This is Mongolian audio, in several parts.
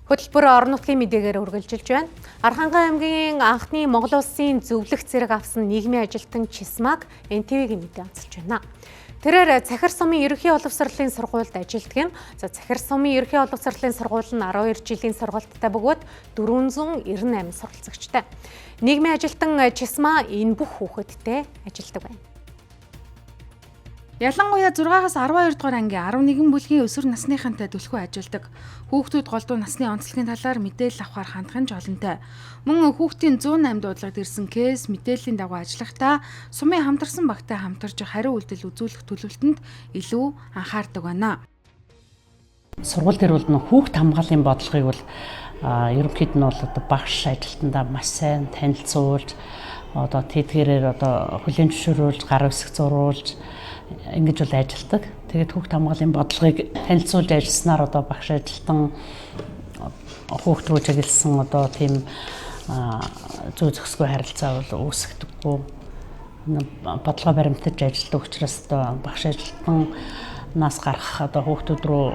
Хөтөлбөр орон нутгийн мэдээгээр үргэлжилж байна. Архангай аймгийн анхны Монгол улсын зөвлөх зэрэг авсан нийгмийн ажилтан Чисмаг НТВ-ийн мэдээ онцолж байна. Тэрээр Цахир сумын ерөнхий боловсролын сургуульд ажилладаг юм. Цахир сумын ерөнхий боловсролын сургууль нь 12 жилийн сургалттай бөгөөд 498 суралцагчтай. Нийгмийн ажилтан Чисма энэ бүх хүүхэдтэй ажилладаг байна. Ялангуяа 6-аас 12 дугаар ангийн 11 бүлгийн өсвөр насныхантай түлхүү ажилладаг. Хүүхдүүд голдуу насны онцлогийн талаар мэдээлэл авахар хандхан жолонтой. Мөн хүүхдийн 108 дуудлагад ирсэн кейс мэдээллийн дагуу ажиллахдаа сумын хамтарсан багтай хамтарч хариу үйлдэл үзүүлэх төлөвлөлтөнд илүү анхаардаг байна. Сургууль дээр бол хүүхд хамгааллын бодлогыг бол ерөнхийд нь бол багш ажилтнаа маш сайн танилцуулж тэдгээрээр хүлээн зөвшөөрүүлж гар үсэг зурулж ингэж бол ажилдаг. Тэгээд хүүхд хамгааллын бодлогыг танилцуулж ажилласнаар багш ажилтан хүүхд рүү чиглэсэн тийм зүй зохисгүй харилцаа бол үүсгдэггүй. Бодлого баримтаж ажилладаг учраас багш ажилтан нас гарах хүүхдүүд рүү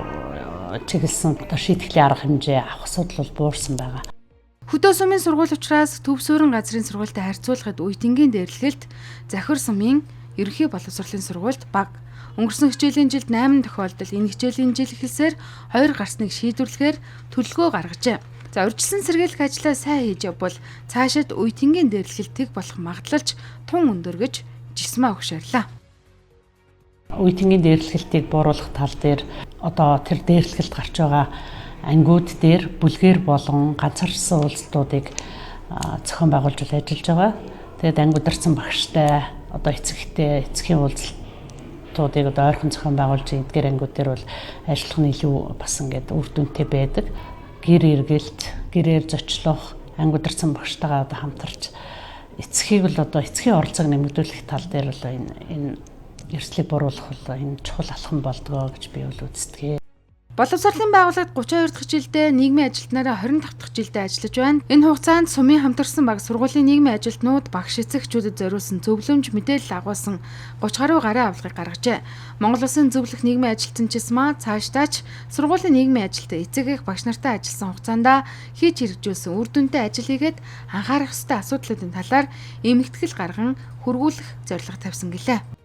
чиглэсэн шийтгэлийн арга хэмжээ авах асуудал бол буурсан байгаа. Хөдөө сумын сургууль учраас төв суурин газрын сургуультай харьцуулахад үеийнгийн дээрлэхэлд Цахир сумын ерөнхий боловсролын сургуульд бага. Өнгөрсөн хичээлийн жилд 8 тохиолдолд энэ хичээлийн жил эхэлсээр 2 гарсныг шийдвэрлэхээр төлөвлөгөө гаргажээ. Урьдчилан сэргийлэх ажлаа сайн хийж явбал цаашид үеийнгийн дээрлэхэлд тэг болох магадлалч тун өндөр гэж Чисма өгшөөрлөө. Үеийнгийн дээрлэхэлтийг бууруулах тал дээр тэр дээрлэхэлд гарч байгаа ангиуд дээр бүлгээр болон ганцаарчсан уулзалтуудыг зохион байгуулж ажиллаж байгаа. Тэгээд ангиударсан багштай эцгийн уулзалтуудыг ойрхон зохион байгуулж эдгээр ангиуд дээр бол ажиллах нь илүү бас ингээд үр дүнтэй байдаг. Гэрээр зочлох, ангиударсан багштайгаа хамтарч эцгийг бол эцгийн оролцоог нэмэгдүүлэх тал дээр бол энэ эрсдлийг буруулах бол энэ чухал алхам болдгоо гэж би бол үздэг. Боловсролын байгууллагад 32 дахь жилдээ нийгмийн ажилтнаараа 25 дахь жилдээ ажиллаж байна. Энэ хугацаанд сумын хамтарсан баг сургуулийн нийгмийн ажилтнууд багш эцэгчүүдэд зориулсан зөвлөмж мэдээлэл агуулсан 30 гаруй гарын авлагыг гаргажээ. Монгол Улсын зөвлөх нийгмийн ажилтан Чисма цаашдаач сургуулийн нийгмийн ажилтан эцэг эх багш нартай ажилласан хугацаанд хийж хэрэгжүүлсэн үр дүнтэй ажил хийгээд анхаарах ёстой асуудлуудын талаар эмгэгтгэл гарган хөрвүүлэх зорилго тавьсан гэлээ.